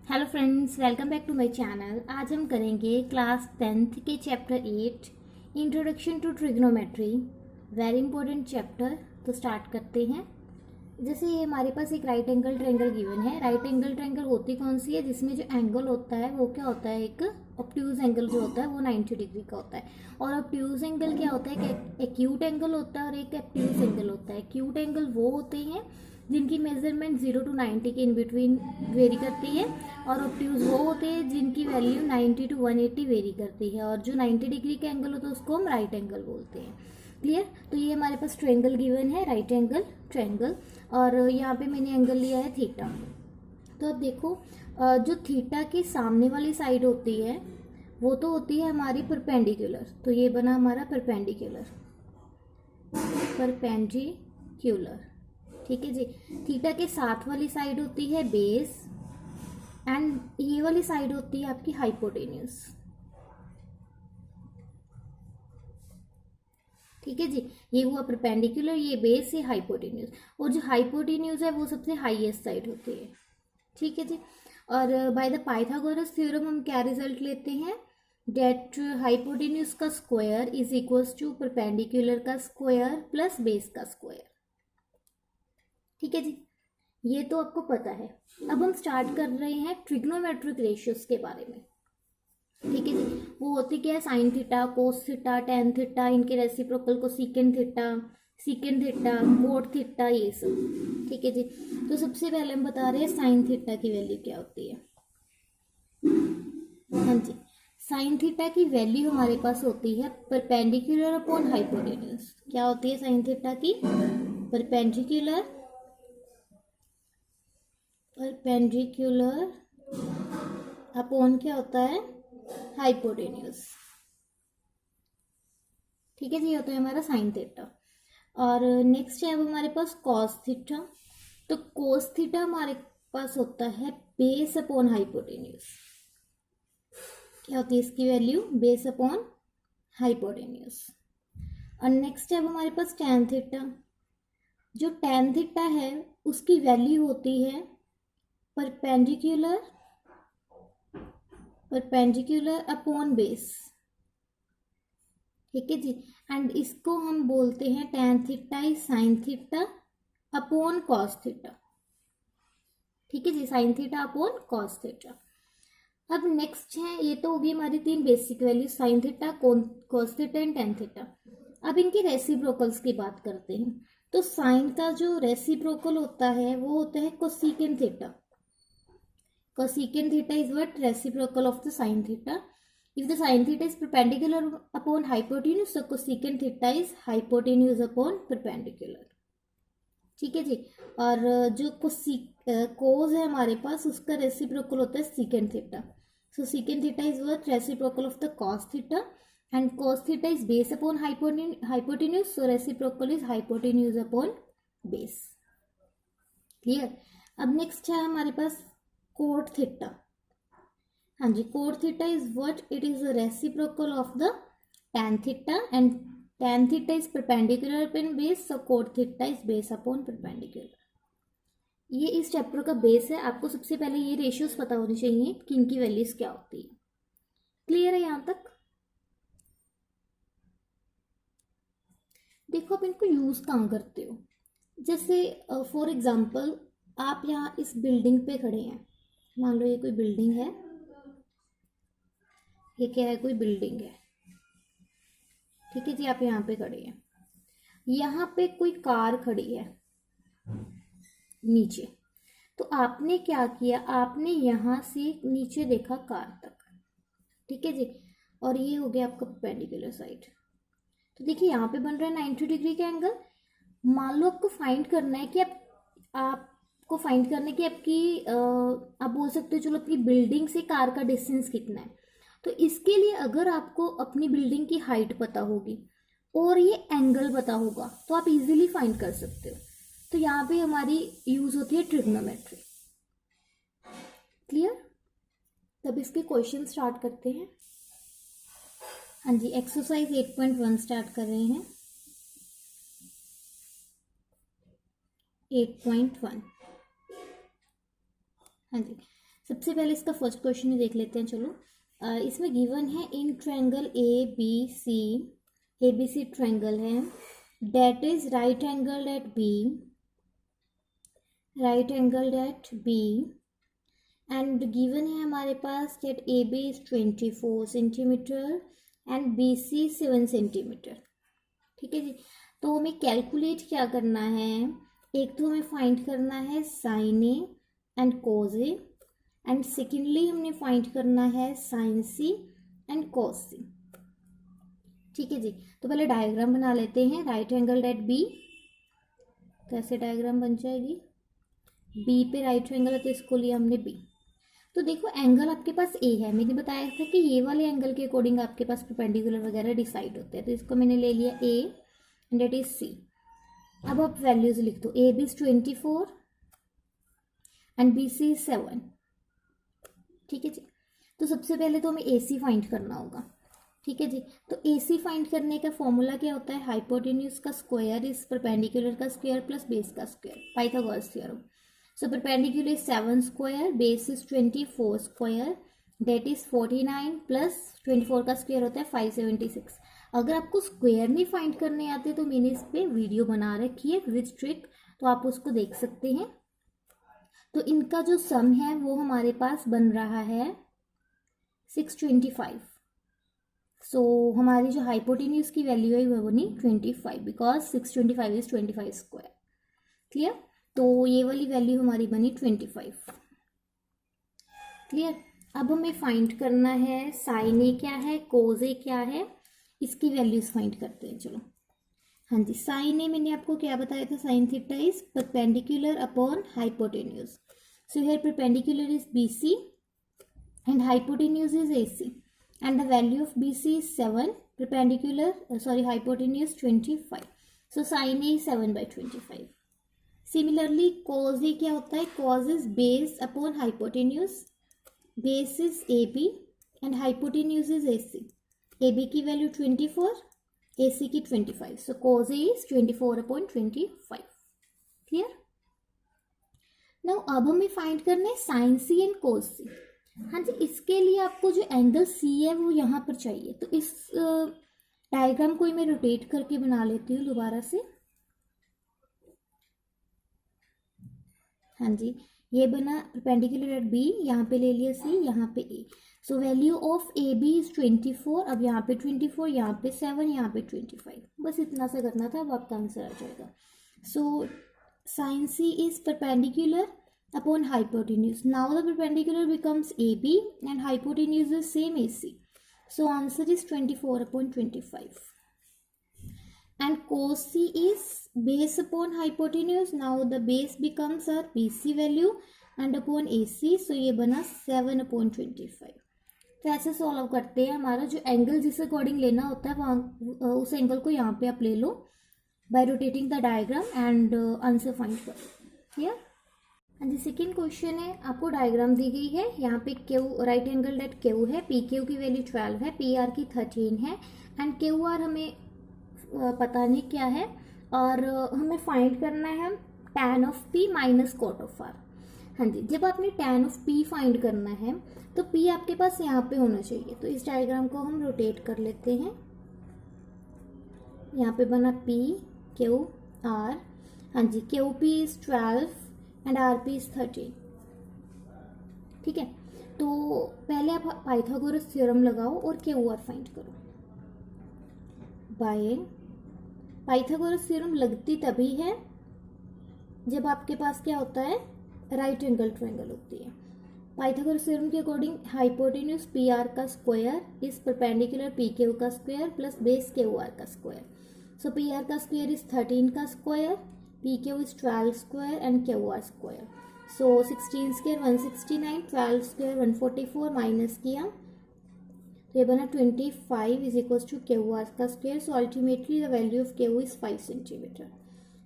Hello friends, welcome back to my channel. आज हम करेंगे क्लास 10th के chapter 8 introduction to trigonometry. Very important chapter. तो start करते हैं। जैसे ये हमारे पास एक राइट एंगल ट्रायंगल गिवन है। राइट एंगल ट्रायंगल होती कौन सी है? जिसमें जो एंगल होता है वो क्या होता है, एक ऑब्ट्यूज एंगल जो होता है वो 90 डिग्री का होता है। और ऑब्ट्यूज एंगल क्या होता है कि एक्यूट एंगल होता है और एक ऑब्ट्यूज एंगल होता है। एक्यूट एंगल वो होते हैं जिनकी मेजरमेंट 0 to 90 के इन बिटवीन वेरी करती है, और ऑब्ट्यूज वो होते हैं जिनकी वैल्यू 90 to 180 वेरी करती है। और जो 90 डिग्री का एंगल होता है उसको हम राइट एंगल बोलते हैं। क्लियर? तो ये हमारे पास ट्रायंगल गिवन है, राइट एंगल ट्रायंगल, और यहाँ पे मैंने एंगल लिया है थीटा। तो अब देखो, जो थीटा की सामने वाली साइड होती है वो तो होती है हमारी परपेंडिकुलर। तो ये बना हमारा परपेंडिकुलर, परपेंडिकुलर। ठीक है जी। थीटा के साथ वाली साइड होती है बेस, एंड ये वाली साइड होती है आपकी हाइपोटेन्यूज। ठीक है जी। ये हुआ परपेंडिकुलर, ये बेस, ये हाइपोटेन्यूज। और जो हाइपोटेन्यूज है वो सबसे हाईएस्ट साइड होती है। ठीक है जी। और बाय द पाइथागोरस थ्योरम हम क्या रिजल्ट लेते हैं? डेट हाइपोटेन्यूज का square is equals to perpendicular का स्क्वायर प्लस बेस का स्क्वायर। ठीक है जी, ये तो आपको पता है। अब हम स्टार्ट कर रहे हैं ट्रिग्नोमेट्रिक रेशियोज के बारे में। ठीक है जी। वो होती क्या है? Sine theta, cos theta, tan theta, इनके रेसिप्रोकल को सीकेंड थीटा, कोट थीटा, ये सब। ठीक है जी। तो सबसे पहले हम बता रहे हैं साइन थीटा की वैल्यू क्या होती है। हाँ जी, साइन थीटा की वैल्यू हमारे पास होती है परपेंडिकुलर अपॉन हाइपोटेन्यूज। क्या होती है साइन थीटा की? परपेंडिकुलर अपॉन क्या होता है? हाइपोटेन्यूज। ठीक है जी, ये होता है हमारा साइन थीटा। और नेक्स्ट है अब हमारे पास कॉस थीटा। तो कोस थीटा हमारे पास होता है बेस अपॉन हाइपोटेन्यूज। क्या होती है इसकी वैल्यू? Base upon hypotenuse. और नेक्स्ट है अब हमारे पास टैन थीटा। जो टैन थीटा है उसकी वैल्यू होती है परपेंडिकुलर अपॉन बेस। ठीक है जी। एंड इसको हम बोलते हैं tan theta is sine theta upon cos theta. ठीक है जी, sine theta upon cos theta. अब नेक्स्ट है, ये तो होगी हमारी तीन basic value, sine theta, cos theta and tan theta. अब इनके रेसिप्रोकल्स की बात करते हैं। तो साइन का जो रेसिप्रोकल होता है वो होता है cosecant theta. Cosecant theta is what? Reciprocal of the sin theta. If the sin theta is perpendicular upon hypotenuse, so cosecant theta is hypotenuse upon perpendicular. ठीक है जी। और जो कोस है हमारे पास उसका रेसिप्रोकल होता है secant theta. So secant theta is what? Reciprocal of the cos theta, and cos theta is base upon hypotenuse, so reciprocal is hypotenuse upon base. Clear? अब नेक्स्ट है हमारे पास कोट थीटा। हाँ जी, cot theta is what? It is a reciprocal of the tan theta, and tan theta is perpendicular upon base, so cot theta is base upon perpendicular. ये इस chapter का base है। आपको सबसे पहले ये रेशियोज पता होनी चाहिए कि इनकी वैल्यूज क्या होती है। क्लियर है यहाँ तक? देखो आप इनको यूज कहाँ करते हो। जैसे फॉर एग्जाम्पल आप यहाँ इस बिल्डिंग पे खड़े हैं। मान लो ये कोई बिल्डिंग है, ये क्या है? कोई बिल्डिंग है। ठीक है जी, आप यहाँ पे खड़े हैं। यहाँ पे कोई कार खड़ी है नीचे। तो आपने क्या किया? आपने यहाँ से नीचे देखा कार तक। ठीक है जी। और ये हो गया आपका परपेंडिकुलर साइड। तो देखिए यहाँ पे बन रहा है 90 डिग्री का एंगल। मान लो आपको फाइंड करना है कि आपको फाइंड करना है कि आपकी आप बोल सकते हो चलो आपकी बिल्डिंग से कार का डिस्टेंस कितना है। तो इसके लिए अगर आपको अपनी बिल्डिंग की हाइट पता होगी और ये एंगल पता होगा तो आप इजीली फाइंड कर सकते हो। तो यहाँ पे हमारी यूज होती है ट्रिग्नोमेट्री। क्लियर? तब इसके क्वेश्चन स्टार्ट करते हैं। हाँ जी, एक्सरसाइज 8.1 स्टार्ट कर रहे हैं। 8.1। हाँ जी। सबसे पहले इसका फर्स्ट क्वेश्चन ही देख लेते हैं। चलो इसमें गिवन है in triangle A B C triangle है, that is right angle at B and given है हमारे पास that A B is 24 centimetre and B C 7 centimetre. ठीक है जी। तो हमें कैलकुलेट क्या करना है, एक तो हमें फाइंड करना है sine A and cos A and secondly हमने फाइंड करना है साइन सी एंड कोस सी। ठीक है जी। तो पहले डायग्राम बना लेते हैं। राइट एंगल एट बी, कैसे डायग्राम बन जाएगी, बी पे राइट एंगल है तो इसको लिया हमने बी। तो देखो एंगल आपके पास ए है, मैंने बताया था कि ये वाले एंगल के अकॉर्डिंग आपके पास परपेंडिकुलर वगैरह डिसाइड होते हैं, तो इसको मैंने ले लिया A and that is C. अब आप वैल्यूज लिख दो, A B is 24 and B C is 7। ठीक है जी। तो सबसे पहले तो हमें ए सी फाइंड करना होगा। ठीक है जी। तो ए सी फाइंड करने का फॉर्मूला क्या होता है, हाइपोटेन्यूज का स्क्वायर इज परपेंडिकुलर का स्क्वायर प्लस बेस का square, Pythagoras theorem. So perpendicular is 7 square, base is 24 square, that is 49 plus 24 का स्क्वायर होता है 576। अगर आपको स्क्वायर नहीं फाइंड करने आते तो मैंने इस पे वीडियो बना रखी है विद ट्रिक, तो आप उसको देख सकते हैं। तो इनका जो सम है वो हमारे पास बन रहा है 625। सो हमारी जो हाइपोटेन्यूज की वैल्यू है वो बनी 25 बिकॉज 625 इज 25 स्क्वायर। क्लियर। तो ये वाली वैल्यू हमारी बनी 25। क्लियर। अब हमें फाइंड करना है साइन ए क्या है, कोज ए क्या है, इसकी वैल्यूज फाइंड करते हैं। चलो हाँ जी। साइन ए मैंने आपको क्या बताया था, sine theta is perpendicular upon hypotenuse. So here perpendicular is B C and hypotenuse is A C and the value of B C is 7, perpendicular hypotenuse 25। So sine A 7/25। Similarly cos A क्या होता है, cos is base upon hypotenuse, base is A B and hypotenuse is A C. A B की value 24, A C की 25। So cos A is 24/25। Clear. Now अब हमें find करना है sign C and कोज सी। हाँ जी। इसके लिए आपको जो एंगल सी है वो यहाँ पर चाहिए, तो इस डायग्राम को मैं रोटेट करके बना लेती हूँ दोबारा से। हाँ जी। ये बना परपेंडिकुलर एट बी, यहाँ पे ले लिया सी, यहाँ पे A. So value of A B is 24, अब यहाँ पे 24, यहाँ पे 7, यहाँ पे 25। बस इतना सा करना था, अब आपका आंसर आ जाएगा। So sine C is perpendicular upon hypotenuse. Now the perpendicular becomes A B and hypotenuse is same A C. So answer is 24/25। And cos C is base upon hypotenuse. Now the base becomes our BC value and upon AC. So ये बना 7/25। तो ऐसे solve करते हैं। हमारा जो angle जिस according लेना होता है वहाँ उस एंगल को यहाँ पे आप ले लो by rotating the diagram and answer find करो। क्लियर। हाँ जी। सेकेंड क्वेश्चन है, आपको डायग्राम दी गई है, यहाँ पे Q right angle date Q है, पी क्यू की वैल्यू 12 है, पी आर की 13 है एंड क्यू आर हमें पता नहीं क्या है, और हमें फाइंड करना है tan of p minus cot of r। हाँ जी। जब आपने tan ऑफ p फाइंड करना है तो p आपके पास यहाँ पे होना चाहिए, तो इस डायग्राम को हम रोटेट कर लेते हैं। यहाँ पे बना p q r। हाँ जी। Q P is 12 and R P is 13। ठीक है। तो पहले आप पाइथागोरस थ्योरम लगाओ और क्यू आर फाइंड करो। बाय पाइथागोरस थ्योरम लगती तभी है जब आपके पास क्या होता है, राइट एंगल ट्रायंगल होती है। पाइथागोरस थ्योरम के अकॉर्डिंग हाइपोटेन्यूज पी आर का square is perpendicular P Q का square plus base Q R का स्क्वायर। सो पी आर का स्क्वायर इज 13 का square, P Q is 12 square and Q R square. So 16 square 169, 12 square 144, minus किया तो ये बना 25 is equal to Q R का square. So ultimately the value of Q is 5 centimetre.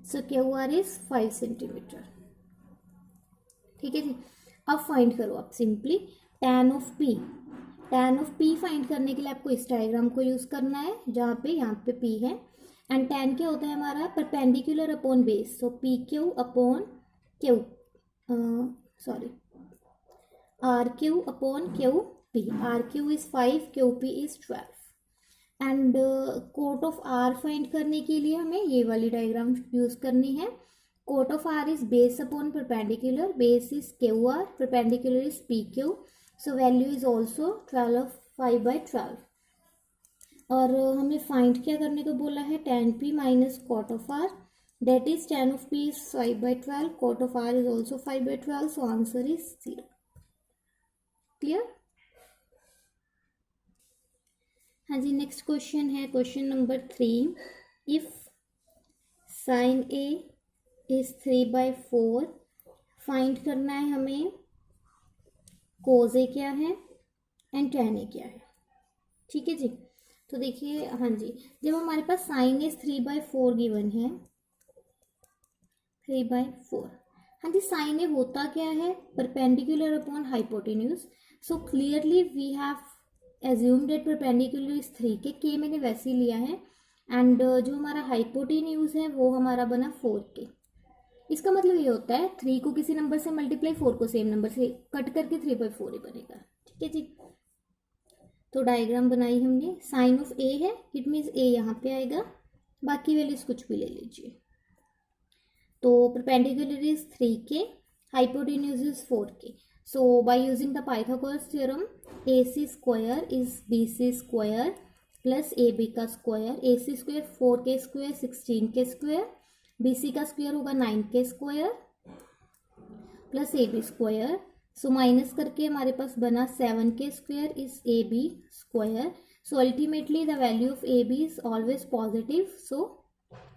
So Q R is 5 centimetre. ठीक है जी। अब find करो आप simply tan of p। tan of p find करने के लिए आपको इस डायग्राम को यूज करना है जहाँ पे यहाँ पे p है एंड tan क्या होता है हमारा, perpendicular upon base. So P Q upon Q R Q upon Q P, R Q is 5, Q P is 12। And cot of R find करने के लिए हमें ये वाली डायग्राम यूज करनी है। Cot of R is base upon perpendicular, base is Q R, perpendicular is P Q, so value is also 12 5/12। और हमें फाइंड क्या करने को बोला है, tan p minus cot of R, that is tan of p is 5/12, cot of r is also 5/12, so answer is 0। Clear? हाँ जी, next question है question number 3। If sine a is 3/4, find करना है हमें कोज ए क्या है एंड tan a क्या है। ठीक है जी, तो देखिए, हाँ जी, जब हमारे पास साइन इज 3/4 गिवन है, 3/4, हाँ जी, साइन ए होता क्या है, perpendicular upon hypotenuse. So clearly we have assumed that perpendicular is 3 के मैंने वैसे ही लिया है, एंड जो हमारा हाइपोटेन्यूज है वो हमारा बना 4 के। इसका मतलब ये होता है 3 को किसी नंबर से मल्टीप्लाई, 4 को सेम नंबर से कट करके 3/4 ही बनेगा। ठीक है जी, तो डायग्राम बनाई हमने, साइन ऑफ ए है, इट मीन्स ए यहाँ पे आएगा, बाकी वैल्यूज कुछ भी ले लीजिए। तो परपेंडिकुलर इज 3 के, hypotenuse is 4 K. So by using the Pythagoras theorem, A C square is B C square plus A B का square, A C square 4 K square 16 के स्क्वायर, बी सी का square होगा 9 K square plus A B square. So minus करके हमारे पास बना 7 K square is A B square. So ultimately the value of A B is always positive, so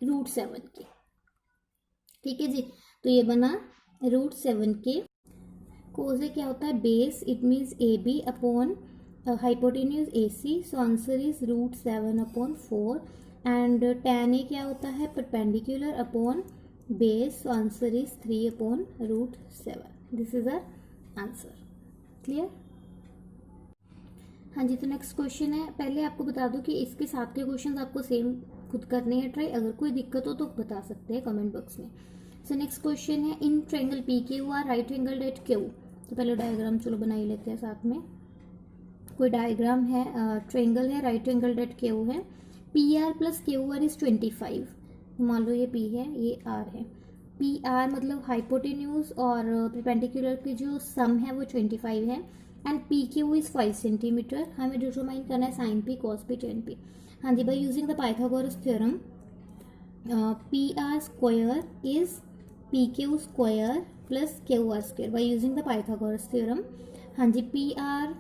√7 K. ठीक है जी, तो ये बना √7 के। कोज ए क्या होता है, base, it means A B upon hypotenuse A C, so answer is √7/4। And tan A क्या होता है, perpendicular upon base, so answer is 3/√7। This is our answer. Clear? हाँ जी, तो नेक्स्ट क्वेश्चन है। पहले आपको बता दूं कि इसके साथ के क्वेश्चन आपको सेम खुद करने हैं ट्राई, अगर कोई दिक्कत हो तो बता सकते हैं कमेंट बॉक्स में। सो नेक्स्ट क्वेश्चन है, in triangle P Q R right angle at Q. तो पहले डायग्राम चलो बना ही लेते हैं साथ में। कोई डायग्राम है, ट्रायंगल है, राइट एंगल एट क्यू है, P R plus Q R is 25। मान लो ये पी है, ये आर है। पी आर मतलब हाइपोटेन्यूज और परपेंडिकुलर की जो सम है वो 25 है, and P Q is 5 centimetre. हमें डिटरमाइन करना है sine P, cos P, tan P. हाँ जी, by using the Pythagoras theorem, P R square is P Q square plus Q R square, bye using the Pythagoras theorem. हाँ जी, P R,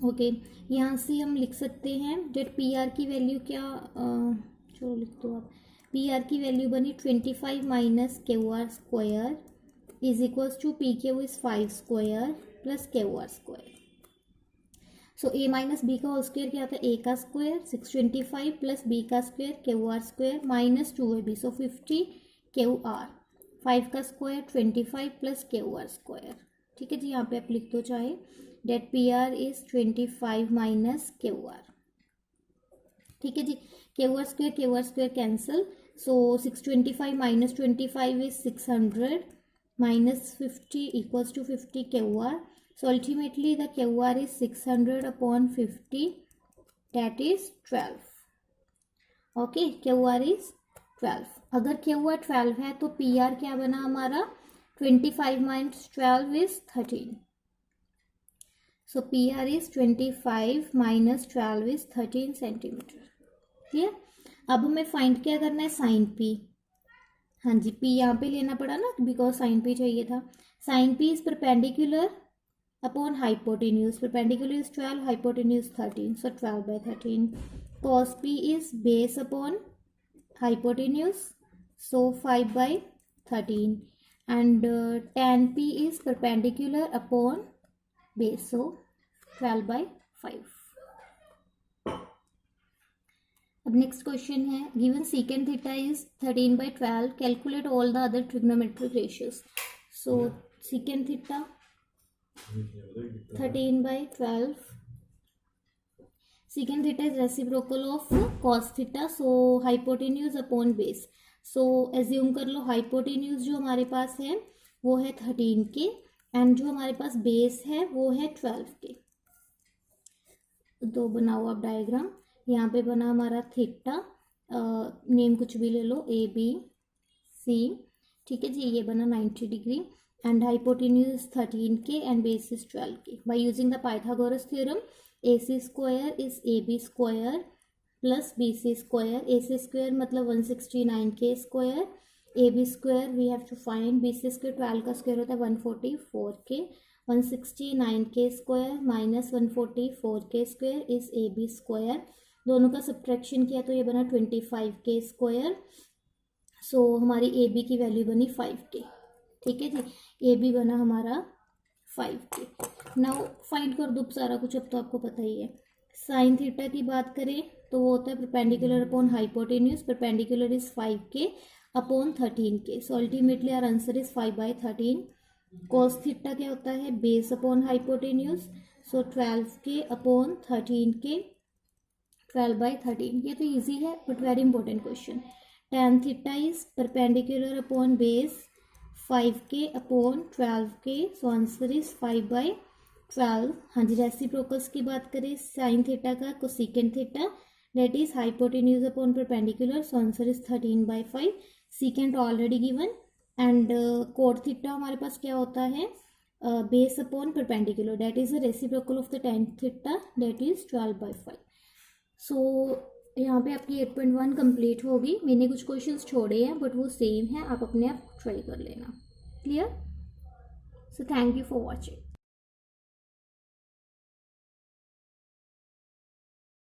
okay, यहाँ से हम लिख सकते हैं डेट पी आर की वैल्यू क्या, चलो लिख दो आप। पी आर की वैल्यू बनी 25 minus Q R square is equals to P Q is 5 square plus Q R square. So A minus B का होल स्क्वायर क्या होता है, ए का स्क्वायर 625 प्लस बी का square Q R square minus 2 है B, so 50 Q R, 5 का square 25 plus Q R square. ठीक है जी, यहाँ पे आप लिख दो चाहे, that P R is 25 minus Q R. ठीक है जी, Q R square cancel, so 625 minus 25 is 600 minus 50 equals to 50 Q R. So ultimately the QR is 600/50, that is 12. Okay, QR is 12। अगर QR 12 है तो PR क्या बना हमारा, 25 minus 12 is 13। So PR is 25 minus 12 is 13 centimetre. Clear? अब हमें find क्या करना है, साइन P। हाँ जी, P यहाँ पे लेना पड़ा ना, बिकॉज साइन P चाहिए था। Sine P is perpendicular upon hypotenuse, perpendicular is 12, hypotenuse 13, so 12/13। cos p is base upon hypotenuse, so 5/13, and tan p is perpendicular upon base, so 12/5। अब next question है, given secant theta is 13/12, calculate all the other trigonometric ratios. So secant theta 13/12, secant theta is reciprocal of cos theta, so hypotenuse upon base। so assume कर लो hypotenuse जो हमारे पास है वो है 13 के, and जो हमारे पास बेस है वो है 12K। तो बनाओ आप डायग्राम। यहाँ पे बना हमारा थीटा, नेम कुछ भी ले लो, ABC, ठीक है जी। ये बना 90 degree and hypotenuse 13K and base is 12K। By using the Pythagoras theorem AC square is AB square plus BC square. AC square मतलब 169K square, AB square we have to find, BC square 12 का square होता है 144K, 169K square minus 144K square is AB square. दोनों का subtraction किया तो ये बना 25K स्क्वायर। सो हमारी AB की वैल्यू बनी 5K, ठीक है जी। AB बना हमारा 5K। नाउ फाइंड कर दो सारा कुछ, अब तो आपको पता ही है। साइन थीटा की बात करें तो वो होता है perpendicular upon hypotenuse. Perpendicular is 5K upon 13K। So ultimately our answer is 5/13। Cos theta क्या होता है, base upon hypotenuse. So 12K upon 13K, 12/13। ये तो इजी है but very important question. tan theta is perpendicular upon base 5K upon 12K। So answer is 5/12। हाँ जी, reciprocals की बात करें साइन थीटा का, cosecant theta that is hypotenuse upon perpendicular. So answer is 13/5। Secant already given. And cot theta हमारे पास क्या होता है, base upon perpendicular that is the reciprocal of the tan theta that is 12/5। सो यहाँ पे आपकी 8.1 complete होगी। मैंने कुछ क्वेश्चंस छोड़े हैं बट वो सेम है, आप अपने आप ट्राई कर लेना। Clear? So thank you for watching.